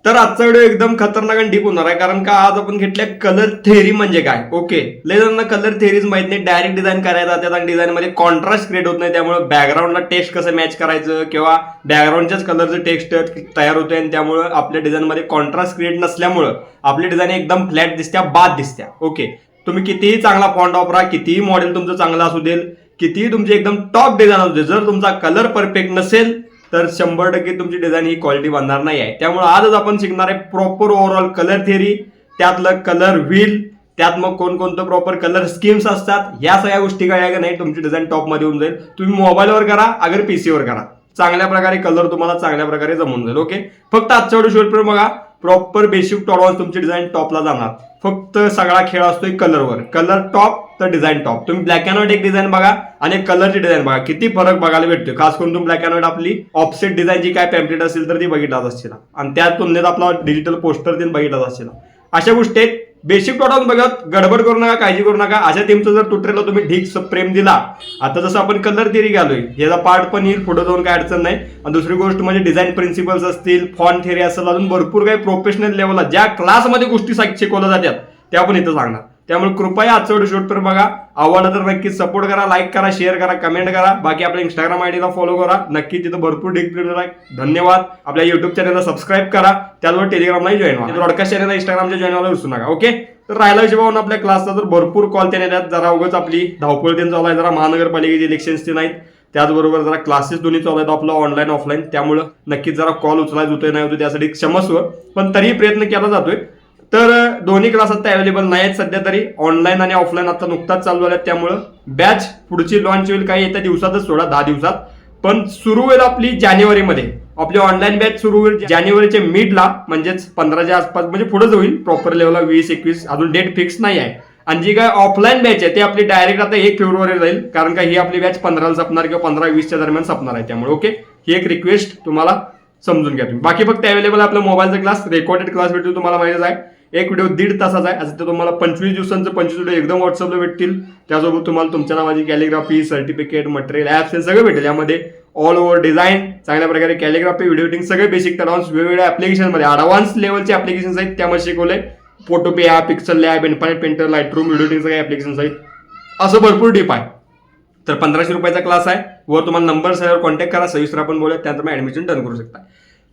तर आजचा व्हिडिओ एकदम खतरनाक आणि डीप होणार आहे, कारण का आज आपण घेतल्या कलर थेअरी म्हणजे काय. ओके, लय जणांना कलर थेअरीज माहित नाही, डायरेक्ट डिझाईन करायला जातात आणि डिझाईन मध्ये कॉन्ट्रास्ट क्रिएट होत नाही, त्यामुळे बॅकग्राऊंडला टेक्स्ट कसं मॅच करायचं किंवा बॅकग्राऊंडच्याच कलरचं टेक्स्ट तयार होतंय आणि त्यामुळे आपल्या डिझाईनमध्ये कॉन्ट्रास्ट क्रिएट नसल्यामुळं आपली डिझाईन एकदम फ्लॅट दिसत्या, बाद दिसत्या. ओके, तुम्ही कितीही चांगला फॉन्ट वापरा, कितीही मॉडेल तुमचं चांगलं असू दे, कितीही तुमची एकदम टॉप डिझाईन असू दे, जर तुमचा कलर परफेक्ट नसेल तर 100% तुमची डिझाईन ही क्वालिटी बनणार नाही आहे. त्यामुळे आजच आपण शिकणार आहे प्रॉपर ओव्हरऑल कलर थेअरी, त्यातलं कलर व्हील, त्यात मग कोणकोणतं प्रॉपर कलर स्कीम्स असतात, या सगळ्या गोष्टी कळल्या का नाही तुमची डिझाईन टॉप मध्ये होऊन जाईल. तुम्ही मोबाईलवर करा अगर पीसीवर करा, चांगल्या प्रकारे कलर तुम्हाला चांगल्या प्रकारे जमून जाईल. ओके, फक्त आजच्या व्हिडिओ शेवटपर्यंत बघा. प्रॉपर बेसिक टॉलरन्स तुमची डिझाईन टॉपला जाणार. फक्त सगळा खेळ असतोय कलरवर. कलर टॉप तर डिझाईन टॉप. तुम्ही ब्लॅक अँड व्हाईट एक डिझाईन बघा आणि कलरची डिझाईन बघा, किती फरक बघायला भेटतोय. खास करून तुम्ही ब्लॅक अँड व्हाईट आपली ऑफसेट डिझाईनची काय पॅम्पलेट असेल तर ती बघितलाच असतील आणि त्या तुलनेत आपला डिजिटल पोस्टर तीन बघितलाच असतील. अशा गोष्टी आहेत. बेसिक टॉलरन्स बघत गडबड करू नका, काळजी करू नका. अशा थीमचं जर ट्युटोरियलला तुम्ही ढीक प्रेम दिला, आता जसं आपण कलर थिअरी घालोय याचा पार्ट पण येईल पुढे जाऊन, काय अडचण नाही. आणि दुसरी गोष्ट म्हणजे डिझाईन प्रिन्सिपल्स असतील, फॉन्ट थिअरी असेल, अजून भरपूर काही प्रोफेशनल लेवलला ज्या क्लासमध्ये गोष्टी शिकवल्या जातात त्या पण इथं सांगणार. त्यामुळे कृपया आजचा व्हिडिओ शेवटपर्यंत बघा. आवडला तर नक्कीच सपोर्ट करा, लाईक करा, शेअर करा, कमेंट करा. बाकी आपल्या इंस्टाग्राम आयडीला फॉलो करा, नक्की तिथं भरपूर डिक प्रेम आहे. धन्यवाद. आपल्या युट्यूब चॅनलला सबस्क्राईब करा, त्याचबरोबर टेलिग्रामला जॉईन व्हा. ब्रॉडकास्ट चॅनलला इंस्टाग्रामच्या जॉईन व्हायला विसरू नका. ओके, तर राहायला विषय पाहून आपल्या क्लासला तर भरपूर कॉल त्याने येतात. जरा उगाच आपली धावपळ त्यांनी चालू आहे, जरा महानगरपालिकेचे इलेक्शन्स ते नाहीत, त्याचबरोबर जरा क्लासेस दोन्ही चालू आहेत आपलं ऑनलाईन ऑफलाईन, त्यामुळं नक्कीच जरा कॉल उचलायला होतोय नाही होतो त्यासाठी क्षमस्व, पण तरीही प्रयत्न केला जातोय. तर दोन्ही क्लास आता अवेलेबल नाही आहेत सध्या तरी, ऑनलाईन आणि ऑफलाईन आता नुकताच चालू झाल्यात. त्यामुळं बॅच पुढची लॉन्च होईल काही येत्या दिवसातच, सोडा 10 दिवसात, पण सुरू होईल आपली जानेवारीमध्ये. आपली ऑनलाईन बॅच सुरू होईल जानेवारीच्या मिडला, म्हणजेच 15च्या आसपास, म्हणजे पुढेच होईल प्रॉपर लेवलला 20-21, अजून डेट फिक्स नाही आहे. आणि जी काय ऑफलाईन बॅच आहे ती आपली डायरेक्ट आता 1 फेब्रुवारी जाईल, कारण का ही आपली बॅच 15ला संपणार किंवा 15-20च्या दरम्यान संपणार आहे. त्यामुळे ओके, ही एक रिक्वेस्ट तुम्हाला समजून घ्या तुम्ही. बाकी फक्त अवेलेबल आपला मोबाईलचा क्लास, रेकॉर्डेड क्लास भेटतो, तुम्हाला माहितीच आहे. एक व्हिडिओ 1.5 तासाचा आहे, असं ते तुम्हाला 25 दिवसांचं 25 व्हिडिओ एकदम व्हॉट्सअपला भेटतील. त्यासोबत तुम्हाला तुमच्या नावाची कॅलिग्राफी, सर्टिफिकेट, मटेरियल, ऍप्स हे सगळं भेटेल. यामध्ये ऑल ओव्हर डिझाईन, चांगल्या प्रकारे कॅलिग्राफी, व्हिडिओ एडिटिंग, सगळे बेसिक टर्म्स, वेगवेगळ्या ऍप्लिकेशनमध्ये ऍडव्हान्स लेवलचे ऍप्लिकेशन्स आहेत त्यामध्ये शिकवले. Photopea app, Pixel Lab, Infinite Painter, Lightroom, video editing सगळे ऍप्लिकेशन्स आहेत. असं भरपूर डीप आहे. तर 1500 रुपयाचा क्लास आहे. वर तुम्हाला नंबर सगळ्यावर कॉन्टॅक्ट करा, सविस्तर आपण बोलूया, त्यानंतर मग ऍडमिशन डन करू शकता.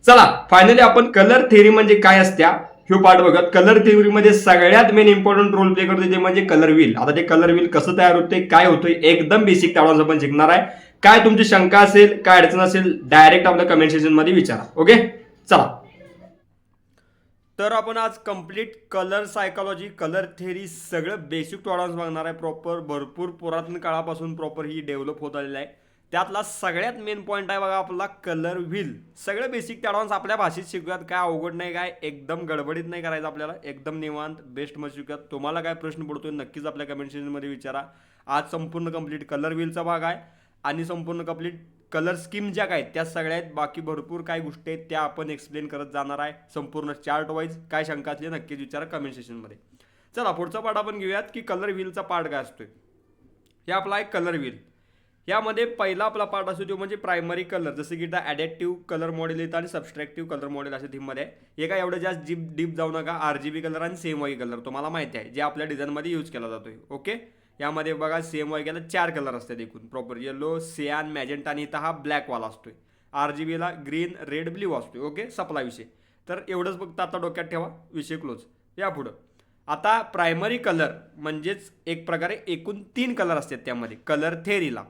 चला, फायनली आपण कलर थेअरी म्हणजे काय असत्या ह्यो पार्ट बघत. कलर थेअरीमध्ये सगळ्यात मेन इम्पॉर्टंट रोल प्ले करते ते म्हणजे कलर व्हील. आता ते कलर व्हील कसं तयार होते, काय होतंय, एकदम बेसिक त्यावेळेस आपण शिकणार आहे. काय तुमची शंका असेल, काय अडचण असेल, डायरेक्ट आपल्या कमेंट सेक्शन मध्ये विचारा. ओके, चला. तर आपण आज complete colour psychology, colour theory सगळं बेसिक टॉलरन्स बघणार आहे. प्रॉपर भरपूर पुरातन काळापासून प्रॉपर ही डेव्हलप होत आलेलं आहे. त्यातला सगळ्यात मेन पॉईंट आहे बघा आपला कलर व्हील. सगळं बेसिक टॉलरन्स आपल्या भाषेत शिकूयात, काय अवघड नाही, काय एकदम गडबडीत नाही करायचं आपल्याला, एकदम निवांत बेस्ट मध्ये शिकूयात. तुम्हाला काय प्रश्न पडतोय नक्कीच आपल्या कमेंट सेक्शनमध्ये विचारा. आज संपूर्ण कंप्लीट कलर व्हीलचा भाग आहे आणि संपूर्ण कंप्लीट कलर स्कीम ज्या काय त्या सगळ्या आहेत. बाकी भरपूर काय गोष्टी आहेत त्या आपण एक्सप्लेन करत जाणार आहे संपूर्ण चार्ट वाईज. काय शंका असली नक्कीच विचारा कमेंट सेक्शनमध्ये. चला, पुढचा पार्ट आपण घेऊयात की कलर व्हीलचा पार्ट काय असतोय. हे आपला एक कलर व्हील. यामध्ये पहिला आपला पार्ट असतो तो म्हणजे प्रायमरी कलर, जसं की इथं ॲडॅप्टिव्ह कलर मॉडेल येतं आणि सबस्ट्रॅक्टिव्ह कलर मॉडेल अशा थीममध्ये आहे. हे काय एवढं जास्त डीप जाऊ नका. RGB कलर आणि सेम वाई कलर तुम्हाला माहिती आहे, जे आपल्या डिझाईनमध्ये यूज केला जातोय. ओके, यामध्ये बघा सेम वाई केला 4 कलर असतात एकूण प्रॉपर, येलो, सियान, मॅजेंटा आणि इथं हा ब्लॅक वाला असतोय. RGBला ग्रीन, रेड, ब्ल्यू असतोय. ओके, सपला विषय. तर एवढंच फक्त आता डोक्यात ठेवा, विषय क्लोज. या पुढं आता प्रायमरी कलर म्हणजेच एक प्रकारे एकूण 3 कलर असतात त्यामध्ये कलर थेअरीला.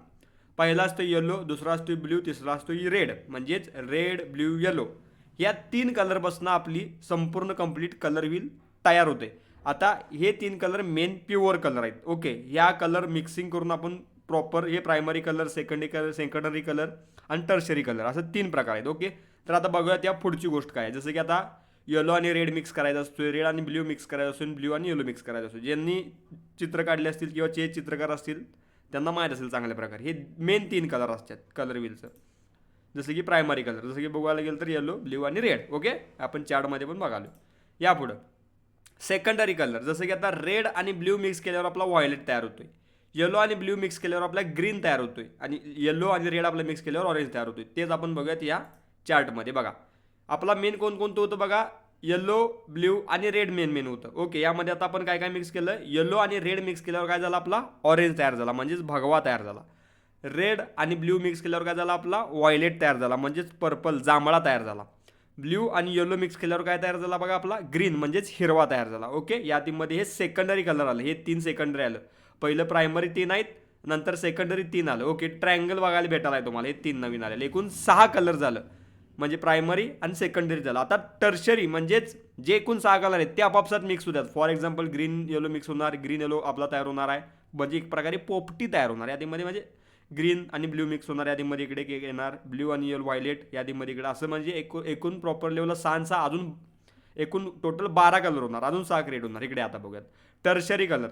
पहिला असतो येलो, दुसरा असतो ब्ल्यू, तिसरा असतो रेड, म्हणजेच रेड, ब्ल्यू, येलो. या 3 कलरपासून आपली संपूर्ण कंप्लीट कलर व्हील तयार होते. आता हे 3 कलर मेन प्युअर कलर आहेत. ओके, या कलर मिक्सिंग करून आपण प्रॉपर हे प्रायमरी कलर, सेकंडरी कलर आणि टर्शरी कलर असं 3 प्रकार आहेत. ओके, तर आता बघूयात या पुढची गोष्ट काय आहे. जसं की आता येलो आणि रेड मिक्स करायचं असतो, रेड आणि ब्ल्यू मिक्स करायचं असतो, ब्ल्यू आणि येलो मिक्स करायचं असतो. ज्यांनी चित्र काढले असतील किंवा जे चित्रकार असतील त्यांना माहीत असेल चांगल्या प्रकारे. हे मेन 3 कलर असतात कलर व्हीलचं. जसं की प्रायमरी कलर, जसं की बघायला गेलं तर येलो, ब्ल्यू आणि रेड. ओके, आपण चार्टमध्ये पण बघालो. या पुढं सेकंडरी कलर, जसं की आता रेड आणि ब्ल्यू मिक्स केल्यावर आपला व्हायलेट तयार होतोय, येलो आणि ब्ल्यू मिक्स केल्यावर आपला ग्रीन तयार होतोय आणि येलो आणि रेड आपला मिक्स केल्यावर ऑरेंज तयार होतोय. तेच आपण बघूयात या चार्टमध्ये. बघा आपला मेन कोणतं होतं बघा, येलो ब्ल्यू आणि रेड मेन होतं. ओके, यामध्ये आता आपण काय काय मिक्स केलं, येलो आणि रेड मिक्स केल्यावर काय झाला आपला ऑरेंज तयार झाला म्हणजेच भगवा तयार झाला. रेड आणि ब्ल्यू मिक्स केल्यावर काय झाला आपला व्हायलेट तयार झाला म्हणजेच पर्पल जांभळा तयार झाला. ब्ल्यू आणि येलो मिक्स केल्यावर काय तयार झाला बघा आपला ग्रीन म्हणजेच हिरवा तयार झाला. ओके, यामध्ये हे सेकंडरी कलर आलं, हे 3 सेकंडरी आलं. पहिलं प्रायमरी 3 आहेत, नंतर सेकंडरी 3 आलं. ओके, ट्रायंगल बघायला भेटायला आहे तुम्हाला, हे 3 नवीन आले. एकूण 6 कलर झालं म्हणजे प्रायमरी आणि सेकंडरी झालं. आता टर्शरी म्हणजेच जे एकूण 6 कलर आहेत ते आपापसात मिक्स होतात. For example green yellow mix होणार, ग्रीन येलो आपला तयार होणार आहे म्हणजे एक प्रकारे पोपटी तयार होणार यादीमध्ये, म्हणजे ग्रीन आणि ब्ल्यू मिक्स होणार यादीमध्ये इकडे येणार, ब्ल्यू आणि येलो व्हायलेट यादीमध्ये इकडे, असं म्हणजे एकूण प्रॉपर लेवलला 6 अजून एकूण टोटल 12 कलर होणार, अजून 6 क्रिएट होणार. इकडे आता बघूयात टर्शरी कलर,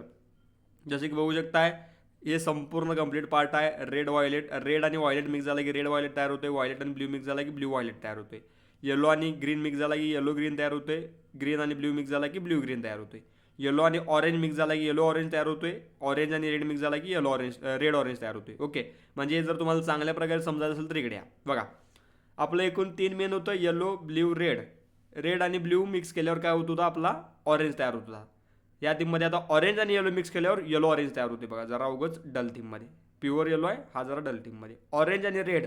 जसे की बघू शकताय हे संपूर्ण कंप्लीट पार्ट आहे. रेड व्हायलेट, रेड आणि व्हायलेट मिक्स झाला की रेड व्हायलेट तयार होते, व्हायलेट आणि ब्ल्यू मिक्स झाला की ब्ल्यू व्हायलेट तयार होते, येलो आणि ग्रीन मिक्स झाला की येलो ग्रीन तयार होते, ग्रीन आणि ब्ल्यू मिक्स झाला की ब्ल्यू ग्रीन तयार होते, येलो आणि ऑरेंज मिक्स झाला की येलो ऑरेंज तयार होतोय, ऑरेंज आणि रेड मिक्स झाला की येलो ऑरेंज रेड ऑरेंज तयार होते. ओके, म्हणजे जर तुम्हाला चांगल्या प्रकारे समजायचं असेल तर इकडे या बघा, आपलं एकूण 3 मेन होतं येलो ब्ल्यू रेड. रेड आणि ब्ल्यू मिक्स केल्यावर काय होत होता आपला ऑरेंज तयार होत होता. या थीममध्ये आता ऑरेंज आणि येलो मिक्स केल्यावर येलो ऑरेंज तयार होते बघा, जरा उगच डल थीममध्ये. प्युअर येलो आहे हा, जरा डल थीममध्ये. ऑरेंज आणि रेड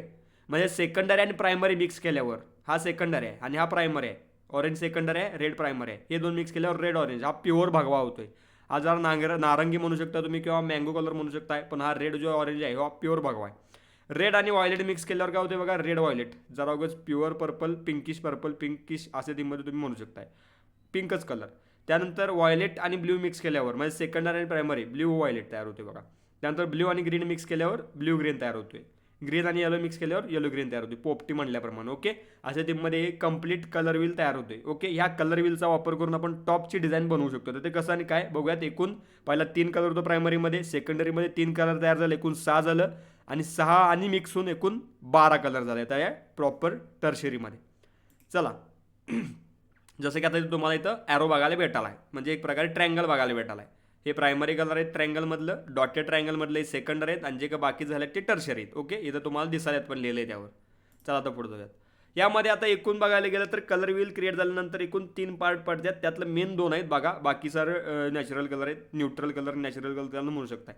म्हणजे सेकंडरी आणि प्रायमरी मिक्स केल्यावर हा सेकंडरी आहे आणि हा प्रायमरी आहे. ऑरेंज सेकंडरी आहे, रेड प्रायमरी आहे. हे दोन मिक्स केल्यावर रेड ऑरेंज हा प्युअर भगवा होतोय. हा जरा नारंगी म्हणू शकता तुम्ही किंवा मँगो कलर म्हणू शकताय, पण हा रेड जो ऑरेंज आहे हा प्युअर भगवा आहे. रेड आणि व्हायलेट मिक्स केल्यावर काय होते बघा, रेड व्हायलेट, जरा उगच प्युअर पर्पल पिंकिश असे थीममध्ये तुम्ही म्हणू शकताय, पिंकच कलर. त्यानंतर व्हायलेट आणि ब्ल्यू मिक्स केल्यावर म्हणजे सेकंडरी आणि प्रायमरी ब्ल्यू व्हायलेट तयार होते बघा. त्यानंतर ब्ल्यू आणि ग्रीन मिक्स केल्यावर ब्ल्यू ग्रीन तयार होतोय, ग्रीन आणि येलो मिक्स केल्यावर येलो ग्रीन तयार होते, पोपटी म्हणल्याप्रमाणे. ओके, अशा टीममध्ये कंप्लीट कलर व्हील तयार होते. ओके, ह्या कलर व्हीलचा वापर करून आपण टॉपची डिझाईन बनवू शकतो. तर ते कसं आणि काय बघूयात. एकूण पहिला 3 कलर होतो प्रायमरीमध्ये, सेकंडरीमध्ये 3 कलर तयार झाले, एकूण 6 झालं आणि 6 आणि मिक्स होऊन एकूण 12 कलर झाले त्या प्रॉपर टर्शरीमध्ये. चला जसं की आता तुम्हाला इथं ॲरो बघायला भेटायला आहे, म्हणजे एक प्रकारे ट्रँगल बघायला भेटायला आहे. हे प्रायमरी कलर आहेत ट्रँगलमधलं, डॉटेड ट्रँगलमधलं हे सेकंडरी आहेत आणि जे का बाकी झाले ते टर्शरी आहेत. ओके, इथं तुम्हाला दिसायला पण लिहिलं आहे त्यावर. चला आता पुढे जाऊयात. यामध्ये आता एकूण बघायला गेलं तर कलर व्हील क्रिएट झाल्यानंतर एकूण 3 पार्ट पडतात, त्यातलं मेन 2 आहेत बघा, बाकी सर नॅचरल कलर आहेत. न्यूट्रल कलर, नॅचरल कलर त्यांना म्हणू शकताय.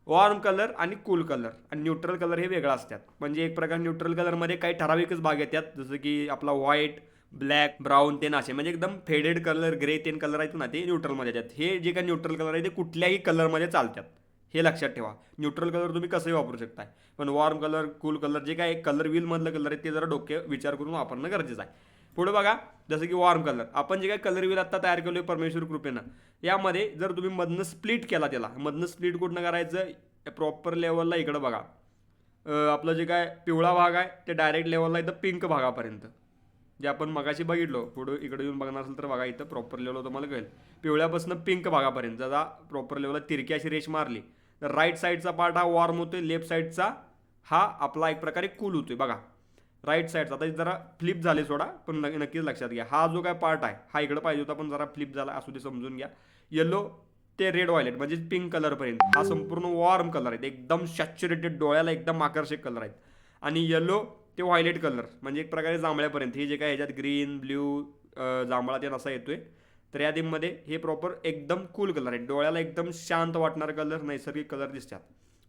वॉर्म कलर आणि कूल कलर आणि न्यूट्रल कलर हे वेगळं असतात. म्हणजे एक प्रकार न्यूट्रल कलरमध्ये काही ठराविकच भाग येतात, जसं की आपला व्हाईट, ब्लॅक, ब्राऊन ते असे म्हणजे एकदम फेडेड कलर, ग्रे तेन कलर आहेत ना, ते न्यूट्रलमध्ये येतात. हे जे काही न्यूट्रल कलर आहे ते कुठल्याही कलरमध्ये चालतात, हे लक्षात ठेवा. न्यूट्रल कलर तुम्ही कसंही वापरू शकताय, पण वॉर्म कलर, कूल कलर जे काय कलर व्हीलमधलं कलर आहे ते जरा डोके विचार करून वापरणं गरजेचं आहे. पुढे बघा, जसं की वॉर्म कलर, आपण जे काय कलर व्हील आत्ता तयार केलो आहे परमेश्वर कृपेनं, यामध्ये जर तुम्ही मधनं स्प्लिट केला, त्याला मधनं स्प्लिट कुठनं करायचं प्रॉपर लेवलला इकडं बघा, आपलं जे काय पिवळा भाग आहे ते डायरेक्ट लेवलला इथं पिंक भागापर्यंत, जे आपण मगाशी बघितलो, पुढे इकडे येऊन बघणार असेल तर बघा, इथं प्रॉपर लेवल तुम्हाला कळेल. पिवळ्यापासून पिंक भागापर्यंत जरा प्रॉपर लेवलला तिरकी अशी रेष मारली तर राईट साईडचा पार्ट हा वॉर्म होतोय, लेफ्ट साईडचा हा आपला एक प्रकारे कूल होतोय बघा. राईट साईडचा आता जरा फ्लिप झाले सोडा, पण नक्कीच लक्षात घ्या, हा जो काय पार्ट आहे हा इकडे पाहिजे होता पण जरा फ्लिप झाला, असू दे समजून घ्या. येलो ते रेड व्हायलेट म्हणजे पिंक कलरपर्यंत हा संपूर्ण वॉर्म कलर आहेत, एकदम सॅच्युरेटेड, डोळ्याला एकदम आकर्षक कलर आहेत. आणि येलो ते व्हायलेट कलर म्हणजे एक प्रकारे जांभळ्यापर्यंत, हे जे काय ह्याच्यात ग्रीन, ब्ल्यू, जांभळा ते असा येतोय, तर या टीममध्ये हे प्रॉपर एकदम कूल कलर आहे, डोळ्याला एकदम शांत वाटणारा कलर, नैसर्गिक कलर दिसतात.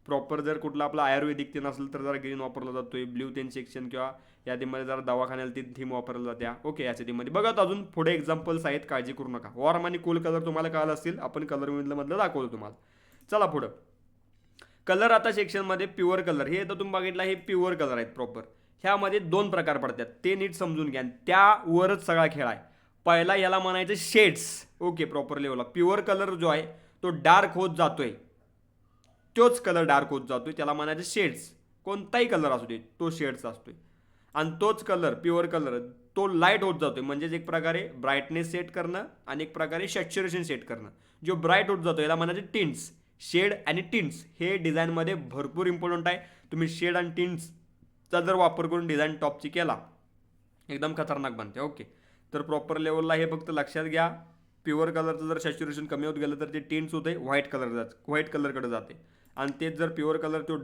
प्रॉपर जर कुठला आपला आयुर्वेदिक ते नसेल तर जरा ग्रीन वापरला जातोय, ब्ल्यू तेन सेक्शन किंवा या टीममध्ये जरा दवाखान्याला ती थीम वापरला जात्या. ओके, याच्या टीममध्ये बघा अजून पुढे एक्झाम्पल्स आहेत, काळजी करू नका. वॉर्म आणि कूल कलर तुम्हाला कळालं असतील, आपण कलर मधलं दाखवतो तुम्हाला. चला पुढं कलर आता सेक्शनमध्ये प्युअर कलर, हे तर तुम्ही बघितला हे प्युअर कलर आहेत प्रॉपर. ह्यामध्ये 2 प्रकार पडतात, ते नीट समजून घ्या, त्यावरच सगळा खेळ आहे. पहिला याला म्हणायचं शेड्स. ओके, प्रॉपर लेवलला प्युअर कलर जो आहे तो डार्क होत जातोय, तोच कलर डार्क होत जातोय, त्याला म्हणायचं शेड्स. कोणताही कलर असू दे तो शेड्स असतोय. आणि तोच कलर प्युअर कलर तो लाईट होत जातोय, म्हणजेच एक प्रकारे ब्राईटनेस सेट करणं आणि एक प्रकारे सॅच्युरेशन सेट करणं. जो ब्राईट होत जातो याला म्हणायचं टिंट्स. शेड आणि टिंट्स हे डिझाईनमध्ये भरपूर इम्पॉर्टंट आहे. तुम्ही शेड आणि टिंट्सचा जर वापर करून डिझाईन टॉपची केला एकदम खतरनाक बनते. ओके, तर प्रॉपर लेवलला हे फक्त लक्षात घ्या. प्युअर कलरचं जर सॅच्युरेशन कमी होत गेलं तर ते टिंट्स होते, व्हाईट कलरकडे जाते. आणि तेच जर प्युअर कलर तो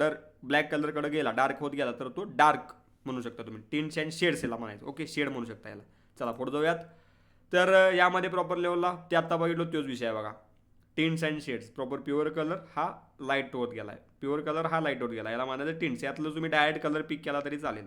ब्लॅक कलरकडे गेला, डार्क होत गेला तर तो डार्क म्हणू शकता तुम्ही. टिंट्स अँड शेड्स याला म्हणायचं. ओके, शेड म्हणू शकता याला. चला पुढे जाऊयात. तर यामध्ये प्रॉपर लेवलला ते आत्ता बघितलो तोच विषय आहे बघा. Tints and shades proper pure colour हा लाईट होत गेला आहे, प्युअर कलर हा लाईट होत गेला, याला म्हणायचं टिंट्स. यातलं तुम्ही डायरेक्ट कलर पिक केला तरी चालेल.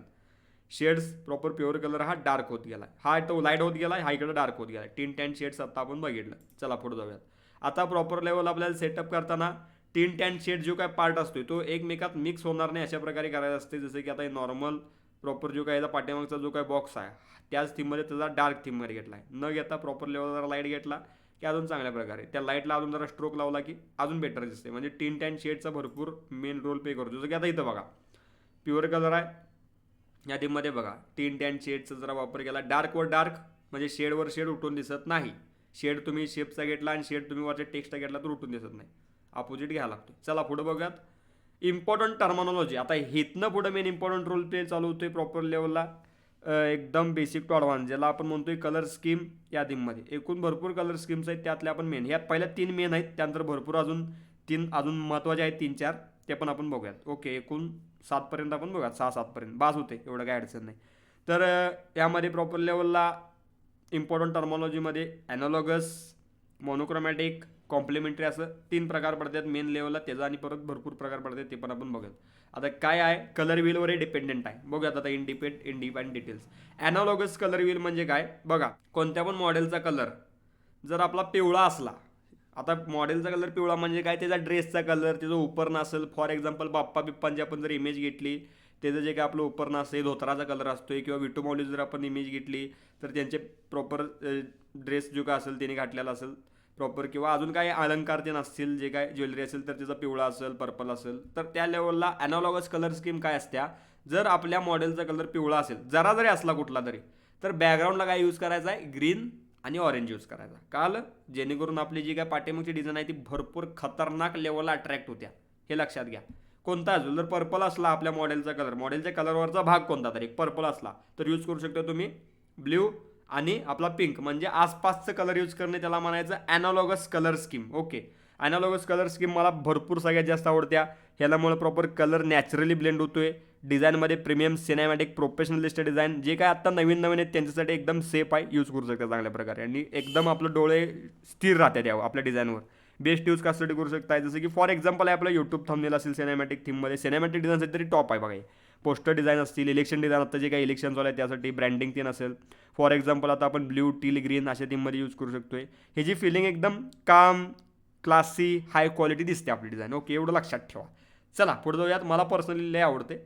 शेड्स प्रॉपर प्युअर कलर हा डार्क होत गेला, हा तो लाईट होत गेला, हा इकडे डार्क होत गेला. टिंट अँड शेड्स आता आपण बघितलं. चला पुढे जाऊयात. आता प्रॉपर लेवल आपल्याला सेटअप करताना टिंट अँड शेड जो काय पार्ट असतो तो एकमेकात मिक्स होणार नाही अशा प्रकारे करायचं असते. जसं की आता नॉर्मल प्रॉपर जो काय पाठीमागचा जो काय बॉक्स आहे त्याच थीममध्ये त्याचा डार्क थीममध्ये घेतला आहे, न घेता प्रॉपर लेवल जरा लाईट घेतला की अजून चांगल्या प्रकारे त्या लाईटला अजून जरा स्ट्रोक लावला की अजून बेटर दिसते. म्हणजे टिंट अँड शेडचा भरपूर मेन रोल प्ले करतो. जसं की आता इथं बघा प्युअर कलर आहे या टीममध्ये बघा टिंट अँड शेडचा जरा वापर केला. डार्कवर डार्क म्हणजे शेडवर शेड उठून दिसत नाही. शेड तुम्ही शेपचा घेतला आणि शेड तुम्ही वरच्या टेक्स्टचा घेतला तर उठून दिसत नाही, अपोजिट घ्यायला लागतो. चला पुढे बघूयात. Important terminology. आता हिथनं पुढे मेन इम्पॉर्टंट रोल प्ले चालू होतोय प्रॉपर लेवलला एकदम बेसिक टू ॲडव्हान्स, ज्याला आपण म्हणतोय कलर स्कीम. या थीममध्ये एकूण भरपूर कलर स्कीम्स आहेत, त्यातल्या आपण मेन ह्या पहिल्या 3 मेन आहेत, त्यानंतर भरपूर अजून 3 अजून महत्त्वाचे आहेत 3-4 ते पण आपण बघूयात. ओके एकूण 7पर्यंत आपण बघूयात, 6-7पर्यंत बास होते, एवढं काय अडचण नाही. तर यामध्ये प्रॉपर लेवलला इम्पॉर्टंट टर्मॉलॉजीमध्ये ॲनालॉगस, मोनोक्रोमॅटिक, कॉम्प्लिमेंटरी असं 3 प्रकार पडतात मेन लेवलला. त्याचा आणि परत भरपूर प्रकार पडतात ते पण आपण बघूयात. आता काय आहे कलर व्हीलवरही डिपेंडेंट आहे, बघूयात आता इंडिपेंडंट डिटेल्स. ॲनालॉगस कलर व्हील म्हणजे काय बघा, कोणत्या पण मॉडेलचा कलर जर आपला पिवळा असला, आता मॉडेलचा कलर पिवळा म्हणजे काय त्याचा ड्रेसचा कलर, त्याचं उपरणं असेल. फॉर एक्झाम्पल बाप्पा बिप्पांची आपण जर इमेज घेतली त्याचं जे काय आपलं उपरणं असेल धोत्राचा कलर असतोय, किंवा विटू माऊली जर आपण इमेज घेतली तर त्यांचे प्रॉपर ड्रेस जो काय असेल त्याने घातलेला असेल प्रॉपर, किंवा अजून काही अलंकार ते नसतील जे काय ज्वेलरी असेल तर त्याचा पिवळा असेल पर्पल असेल, तर त्या लेवलला ॲनालॉगस कलर स्कीम काय असत्या. जर आपल्या मॉडेलचा कलर पिवळा असेल जरा जरी असला कुठला तरी, तर बॅकग्राऊंडला काय यूज करायचा आहे ग्रीन आणि ऑरेंज यूज करायचा. काल जेणेकरून आपली जी काय पाठीमागची डिझाईन आहे ती भरपूर खतरनाक लेवलला अट्रॅक्ट होत्या, हे लक्षात घ्या. कोणता असेल जर पर्पल असला आपल्या मॉडेलचा कलर, मॉडेलच्या कलरवरचा भाग कोणता तरी पर्पल असला तर यूज करू शकता तुम्ही ब्ल्यू आणि आपला पिंक, म्हणजे आसपासचं कलर यूज करणे त्याला म्हणायचं analogous colour scheme. Okay analogous colour scheme मला भरपूर सगळ्यात जास्त आवडत्या. ह्यालामुळे प्रॉपर कलर नॅचरली ब्लेंड होतोय. डिझाईनमध्ये प्रीमियम सिनेमॅटिक प्रोफेशनलिस्ट डिझाईन जे काय आत्ता नवीन आहेत त्यांच्यासाठी एकदम सेफ आहे, यूज करू शकता चांगल्या प्रकारे, आणि एकदम आपलं डोळे स्थिर राहतात यावं आपल्या डिझाईनवर. बेस्ट यूज कशासाठी करू शकता, जसं की फॉर एक्झाम्पल आहे आपलं यूट्यूब थंबनेल असेल सिनेमॅटिक थीममध्ये, सिनेमॅटिक डिझाईनसाठी तरी टॉप आहे बघा. पोस्टर डिझाईन असतील, इलेक्शन डिझाईन, आता जे काही इलेक्शन चालू आहे त्यासाठी ब्रँडिंग ते नसेल. फॉर एक्झाम्पल आता आपण ब्ल्यू टील ग्रीन अशा थीममध्ये यूज करू शकतोय. ह्याची फिलिंग एकदम काम क्लासी हाय क्वालिटी दिसते आपली डिझाईन. ओके एवढं लक्षात ठेवा. चला पुढे जाऊयात. मला पर्सनली लय आवडते.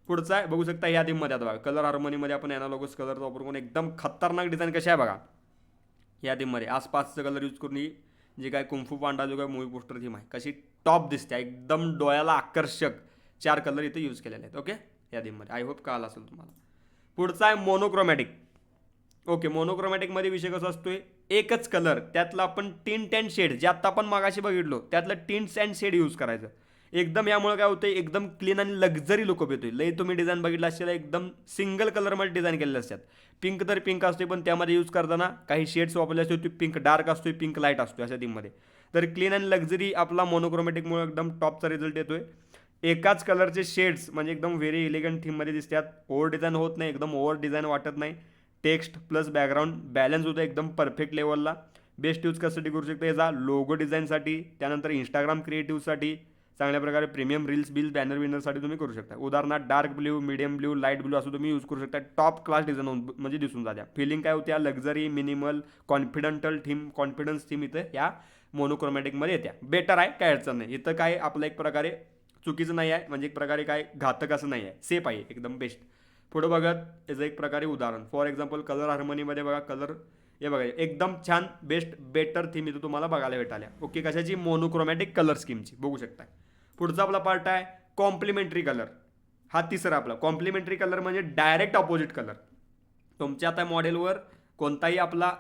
पुढचा आहे बघू शकता ह्या थीममध्ये आता बघा कलर हार्मोनीमध्ये आपण ॲनालॉगस कलरचा वापर करून एकदम खतरनाक डिझाईन कशी आहे बघा. या थीममध्ये आसपासचं कलर यूज करून ही जे काय कुंफू पांडा जो काय मूवी पोस्टर थीम आहे कशी टॉप दिसते, एकदम डोळ्याला आकर्षक 4 कलर इथे यूज केलेले आहेत. ओके या थीममध्ये आय होप कळालं असेल तुम्हाला. पुढचा आहे मोनोक्रोमॅटिक. ओके मोनोक्रोमॅटिकमध्ये विषय कसा असतोय, एकच कलर त्यातलं आपण टिंट अँड शेड जे आत्ता आपण मागाशी बघितलो त्यातलं टिंट्स अँड शेड यूज करायचं एकदम. यामुळे काय होतं एकदम क्लीन आणि लक्झरी लुक येतोय. लई तुम्ही डिझाईन बघितलं असेल एकदम सिंगल कलरमध्ये डिझाईन केलेले असतात. पिंक तर पिंक असतो पण त्यामध्ये यूज करताना काही शेड्स वापरले असतो, तो पिंक डार्क असतो, पिंक लाईट असतो अशा थीममध्ये. तर क्लीन अँड लक्झरी आपला मोनोक्रोमॅटिकमुळे एकदम टॉपचा रिझल्ट येतोय. एकाच कलरचे शेड्स म्हणजे एकदम व्हेरी एलिगंट थीममध्ये दिसतात. ओव्हर डिझाईन होत नाही, एकदम ओव्हर डिझाईन वाटत नाही. टेक्स्ट प्लस बॅकग्राऊंड बॅलन्स होतं एकदम परफेक्ट लेवलला. बेस्ट यूज कशासाठी करू शकता याचा, लोगो डिझाईनसाठी, त्यानंतर इंस्टाग्राम क्रिएटिव्हसाठी, चांगल्या प्रकारे प्रीमियम रील्स बिल्स बॅनर विनरसाठी तुम्ही करू शकता. उदाहरणार्थ dark blue, medium blue, light blue असं तुम्ही यूज करू शकता. टॉप क्लास डिझाईन म्हणजे दिसून जात्या. फिलिंग काय होत्या luxury, minimal, confidential theme, confidence theme इथं या मोनोक्रोमॅटिकमध्ये येत्या. बेटर आहे, काय अडचण नाही. इथं काय आपलं एक प्रकारे चुकीचं नाही आहे, म्हणजे एक प्रकारे काय घातक असं नाही आहे, सेफ आहे एकदम बेस्ट. पुढं बघत याचं एक प्रकारे उदाहरण फॉर एक्झाम्पल कलर हार्मनीमध्ये बघा कलर हे बघा एकदम छान बेस्ट बेटर थीम इथं तुम्हाला बघायला भेटाल्या. ओके कशाची, मोनोक्रोमॅटिक कलर स्कीमची बघू शकता. पुढचा आपला पार्ट आहे कॉम्प्लिमेंटरी कलर. हा तिसरा आपला कॉम्प्लिमेंटरी कलर म्हणजे डायरेक्ट ऑपोजिट कलर. तुमच्या आता मॉडेलवर कोणताही आपला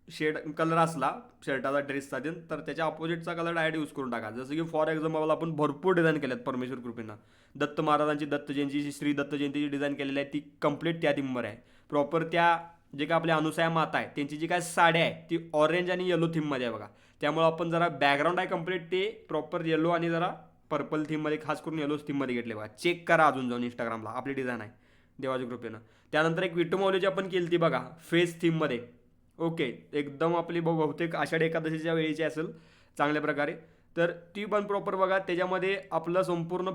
शेड कलर असला शर्टाचा ड्रेसचा दिन तर त्याच्या अपोजिटचा कलर डायरेक्ट यूज करून टाका. जसं की फॉर एक्झाम्पल आपण भरपूर डिझाईन केल्यात परमेश्वर कृपेनं. दत्त महाराजांची दत्त जयंतीची श्री दत्त जयंतीची डिझाईन केलेली आहे ती कंप्लीट त्या थीमवर आहे. प्रॉपर त्या जे काय आपल्या अनुसया माता आहे त्यांची जी काय साड्या आहे ती ऑरेंज आणि येलो थीममध्ये आहे बघा. त्यामुळे आपण जरा बॅकग्राऊंड आहे कंप्लीट ते प्रॉपर येलो आणि जरा पर्पल थीममध्ये खास करून येलो थीममध्ये घेतले बघा. चेक करा अजून जाऊन इंस्टाग्रामला आपली डिझाईन आहे देवाच्या कृपेनं. त्यानंतर एक विटू माऊलीची आपण केली ती बघा फेस थीममध्ये. ओके, एकदम आपली बहुतेक आषाढी एकादशीच्या वेळीची असेल चांगल्या प्रकारे. तर ती पण प्रॉपर बघा. त्याच्यामध्ये आपलं संपूर्ण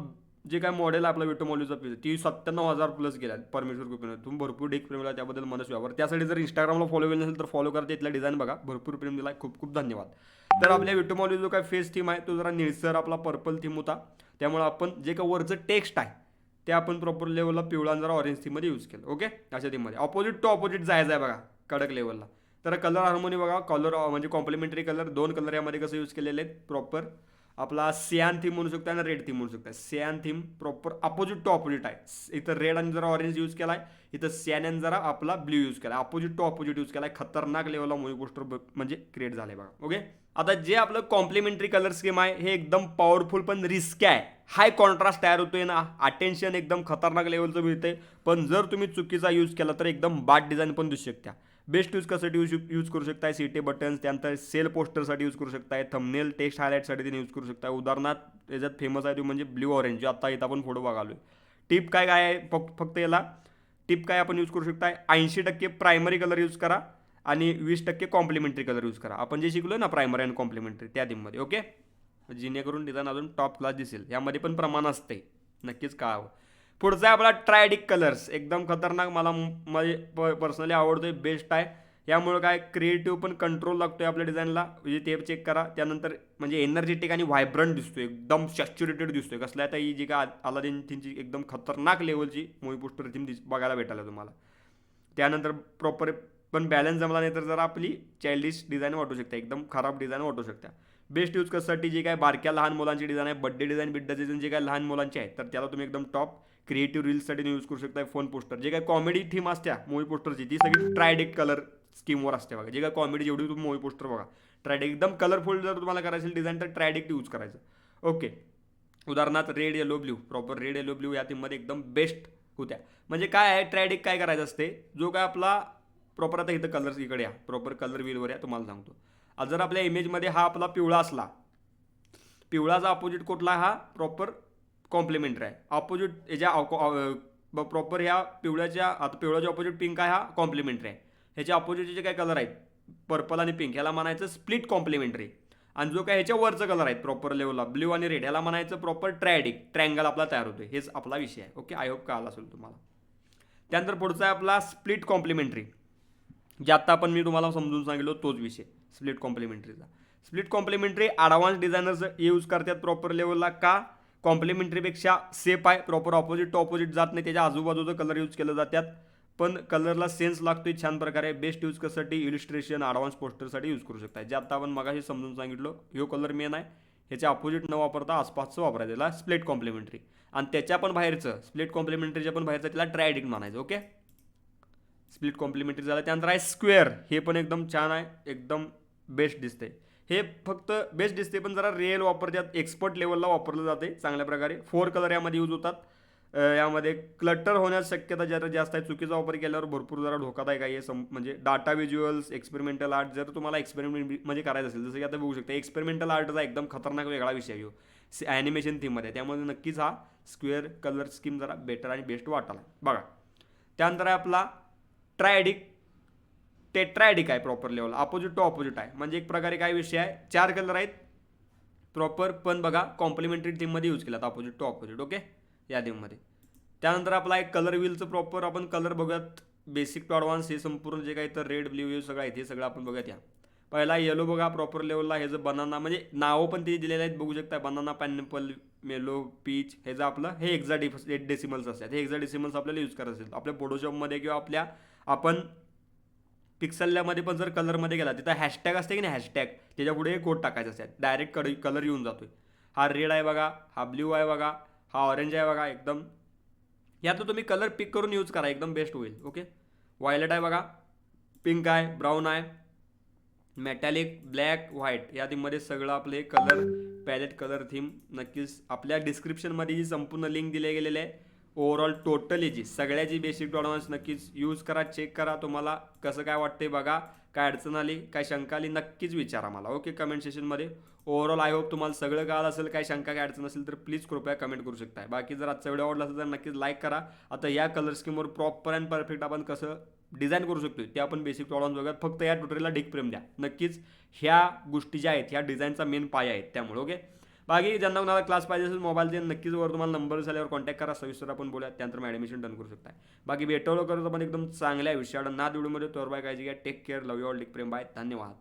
जे काय मॉडेल आहे आपलं विटोमॉल्यूचा पीस ती 97,000 प्लस गेला परमेश्वर कृपेने. तुम्ही भरपूर डेक प्रेम दिला त्याबद्दल मनस व्यवहार. त्यासाठी जर इंस्टाग्रामला फॉलो केलं नसेल तर फॉलो करा. तिथला डिझाईन बघा. भरपूर प्रेम दिला. खूप खूप धन्यवाद. तर आपल्या विटोमॉल्यू जो काय फेस थीम आहे तो जरा निळसर आपला पर्पल थीम होता. त्यामुळे आपण जे काय वरचं टेक्स्ट आहे ते आपण प्रॉपर लेवलला पिवळा जरा ऑरेंज थीममध्ये यूज केलं. ओके, अशा थीममध्ये ऑपोजिट टू ऑपोजिट जायचं आहे बघा कडक लेवलला. तर कलर हार्मोनी बघा. कलर म्हणजे कॉम्प्लिमेंटरी कलर 2 कलर यामध्ये कसं यूज केलेले आहेत प्रॉपर. आपला सियान थीम म्हणू शकता आणि रेड थीम म्हणू शकता. Cyan theme proper opposite to opposite आहे. इथं रेड आणि जरा ऑरेंज यूज केला आहे. इथं सियान आणि जरा आपला ब्ल्यू यूज केला. अपोजिट टू ऑपोजिट यूज केला आहे. खतरनाक लेवलला मूवी पोस्टर म्हणजे क्रिएट झाले बघा. ओके, आता जे आपलं कॉम्प्लिमेंटरी कलर स्कीम आहे हे एकदम पॉवरफुल पण रिस्क आहे. हाय कॉन्ट्रास्ट तयार होतोय ना, अटेन्शन एकदम खतरनाक लेवलचं मिळते. पण जर तुम्ही चुकीचा यूज केला तर एकदम बाद डिझाईन पण दिसू शकता. बेस्ट यूज कशासाठी यूज करू शकताय, सीटे बटन्स, त्यानंतर सेल पोस्टरसाठी यूज करू शकताय, थंबनेल टेक्स्ट हायलाईटसाठी तुम्ही यूज करू शकता. उदाहरणार्थ याच्यात फेमस आहे तो म्हणजे ब्ल्यू ऑरेंज, जो आता इथं आपण फोटो बघालोय. टिप काय काय आहे फक्त याला टिप काय आपण यूज करू शकताय. 80% प्रायमरी कलर यूज करा आणि 20% कॉम्प्लिमेंटरी कलर यूज करा. आपण जे शिकलो ना प्रायमरी आणि कॉम्प्लिमेंटरी त्या थीममध्ये. ओके, जेणेकरून डिझाईन अजून टॉप क्लास दिसेल. यामध्ये पण प्रमाण असते, नक्कीच कळावं. पुढचा आहे आपला ट्रायडिक कलर्स. एकदम खतरनाक, मला म्हणजे पर्सनली आवडतोय, बेस्ट आहे. यामुळे काय क्रिएटिव्ह पण कंट्रोल लागतोय आपल्या डिझाईनला. म्हणजे ते चेक करा. त्यानंतर म्हणजे एनर्जेटिक आणि व्हायब्रंट दिसतोय, एकदम सॅच्युरेटेड दिसतोय. कसलं आता ही जी काय अलादीन थीमची एकदम खतरनाक लेवलची मूवी पोस्टर थीम बघायला भेटायला तुम्हाला. त्यानंतर प्रॉपर पण बॅलन्स जमला नाही तर जरा आपली चाइल्डिश डिझाईन वाटू शकते, एकदम खराब डिझाईन वाटू शकते. बेस्ट यूज कशासाठी, जे काय बारक्या लहान मुलांची डिझाईन आहे, बड्डे डिझाईन बिड्डा डिझाईन जे काय लहान मुलांची आहे तर त्याला तुम्ही एकदम टॉप क्रिएटिव्ह रील्ससाठी यूज करू शकता. फोन पोस्टर जे काय कॉमेडी थीम असते मूवी पोस्टरची ती सगळी ट्रायडेक कलर स्कीमवर असते बघा. जे काय कॉमेडी जेवढी तुम्ही मूवी पोस्टर बघा ट्रायडेक एकदम कलरफुल जर तुम्हाला करायचं डिझाईन तर ट्रायडेक यूज करायचं. ओके, उदाहरणार्थ red yellow blue, proper red yellow blue या थीममध्ये एकदम बेस्ट होत्या. म्हणजे काय आहे ट्रायडेक काय करायचं असते, जो काय आपला प्रॉपर आता इथं कलर्स इकडे या प्रॉपर कलर व्हीलवर या तुम्हाला सांगतो. आज जर आपल्या इमेजमध्ये हा आपला पिवळा असला, पिवळाचा अपोजिट कुठला हा प्रॉपर कॉम्प्लिमेंटरी आहे. अपोजिट याच्या प्रॉपर ह्या पिवळ्याच्या आता पिवळ्याच्या अपोजिट पिंक आहे, हा कॉम्प्लिमेंटरी आहे. ह्याच्या अपोजिटचे जे काय कलर आहेत पर्पल आणि पिंक ह्याला म्हणायचं स्प्लिट कॉम्प्लिमेंटरी. आणि जो काय ह्याच्या वरचा कलर आहेत प्रॉपर लेवलला ब्ल्यू आणि रेड ह्याला म्हणायचं प्रॉपर ट्रायडिक, ट्रँगल आपला तयार होतोय. हेच आपला विषय आहे. ओके, आय होप कळाला असेल तुम्हाला. त्यानंतर पुढचा आहे आपला स्प्लिट कॉम्प्लिमेंटरी, जे आत्ता आपण मी तुम्हाला समजून सांगितलं तोच विषय स्प्लिट कॉम्प्लिमेंटरीचा. Split complementary advance designers use करतात प्रॉपर लेवलला. का, कॉम्प्लिमेंटरीपेक्षा सेफ आहे, प्रॉपर ऑपोजिट टू ऑपोजिट जात नाही, त्याच्या आजूबाजूचं कलर यूज केलं जातात. पण कलरला सेन्स लागतोय छान प्रकारे. बेस्ट यूज कशासाठी, इलिस्ट्रेशन ॲडव्हान्स पोस्टरसाठी यूज करू शकता. जे आता आपण मगाशी समजून सांगितलं ह्यो कलर मेन आहे. ह्याच्या अपोजिट न वापरता आसपासचं वापरायचं, त्याला स्प्लिट कॉम्प्लिमेंटरी. आणि त्याच्या पण बाहेरचं स्प्लिट कॉम्प्लिमेंटरीच्या पण बाहेरचं त्याला ट्रायडिक म्हणायचं. ओके, स्प्लिट कॉम्प्लिमेंटरी झालं. त्यानंतर आहे स्क्वेअर. हे पण एकदम छान आहे, एकदम बेस्ट दिसते. हे फक्त बेस्ट दिसते पण जरा रिअल वापरतात, एक्सपर्ट लेवलला वापरलं जाते चांगल्या प्रकारे. 4 कलर यामध्ये यूज होतात. यामध्ये क्लटर होण्याची शक्यता जरा जास्त आहे. चुकीचा वापर केल्यावर भरपूर जरा धोकादायक आहे. म्हणजे डाटा व्हिज्युअल्स, एक्सपेरिमेंटल आर्ट जर तुम्हाला एक्सपेरिमेंट म्हणजे करायचं असेल, जसं की आता बघू शकता एक्सपेरिमेंटल आर्टचा एकदम खतरनाक वेगळा विषय आहे ॲनिमेशन थीममध्ये. त्यामध्ये नक्कीच हा स्क्वेअर कलर स्कीम जरा बेटर आणि बेस्ट वाटाला बघा. त्यानंतर आहे आपला ट्रायडिक. टेट्रायडिक आहे proper level, opposite to opposite आहे. म्हणजे एक प्रकारे काय विषय आहे, 4 कलर आहेत प्रॉपर पण बघा कॉम्प्लिमेंटरी थीममध्ये यूज केलात अपोजिट टू ऑपोजिट. ओके, या थीममध्ये. त्यानंतर आपला एक कलर व्हीलचं प्रॉपर आपण कलर बघूयात बेसिक टू ॲडव्हान्स. हे संपूर्ण जे काही तर रेड ब्ल्यू सगळं आहे ते सगळं आपण बघूयात. या पहिला येलो बघा प्रॉपर लेवलला. हे जर बनाना म्हणजे नावं पण ते दिलेले आहेत बघू शकता. बनाना, पायनॅपल, मेलो, पीच. हे जे आपलं हे डेसिमल्स असतात. हे डेसिमल्स आपल्याला यूज करायचं असेल आपल्या फोटोशॉपमध्ये किंवा आपल्या आपण पिक्सलमध्ये पण जर कलरमध्ये गेला तिथं हॅशटॅग असते की नाही, हॅशटॅग त्याच्या पुढे हे कोड टाकायचं असतात. डायरेक्ट कलर येऊन जातोय. हा रेड आहे बघा, हा ब्ल्यू आहे बघा, हा ऑरेंज आहे बघा. एकदम यात तुम्ही कलर पिक करून यूज करा, एकदम बेस्ट होईल. ओके, व्हायलेट आहे बघा, पिंक आहे, ब्राऊन आहे, मेटॅलिक, ब्लॅक, व्हाईट. या थीममध्ये सगळं आपले कलर पॅलेट कलर थीम नक्कीच आपल्या डिस्क्रिप्शनमध्ये ही संपूर्ण लिंक दिले गेलेले आहे. ओव्हरऑल टोटली जी सगळ्याची बेसिक टू ॲडव्हान्स नक्कीच यूज करा, चेक करा. तुम्हाला कसं काय वाटते बघा, काय अडचण आली, काय शंका आली नक्कीच विचारा मला. ओके, कमेंट सेशनमध्ये. ओव्हरऑल आय होप तुम्हाला सगळं कळालं असेल. काय शंका काय अडचण असेल तर प्लीज कृपया कमेंट करू शकता. बाकी जर आजचा व्हिडिओ आवडला असेल तर नक्कीच लाईक करा. आता या कलर स्कीमवर प्रॉपर अँड परफेक्ट आपण कसं डिझाईन करू शकतो ते आपण बेसिक प्रॉब्लेम्स बघत. फक्त या ट्युटोरियलला ढीक प्रेम द्या. नक्कीच ह्या गोष्टी ज्या आहेत ह्या डिझाईनचा मेन पाया आहेत त्यामुळे. ओके, बाकी ज्यांना कोणाला क्लास पाहिजे असेल मोबाईलचे नक्कीच वर तुम्हाला नंबर झाल्यावर कॉन्टॅक्ट करा, सविस्तर आपण बोला, त्यानंतर मग ॲडमिशन डन करू शकता. बाकी भेटवलं करत आपण एकदम चांगल्या विषयाला नाद व्हिडिओमध्ये. तोर बाय काळजी घ्या, take care, love you all, ढीक प्रेम, बाय, धन्यवाद.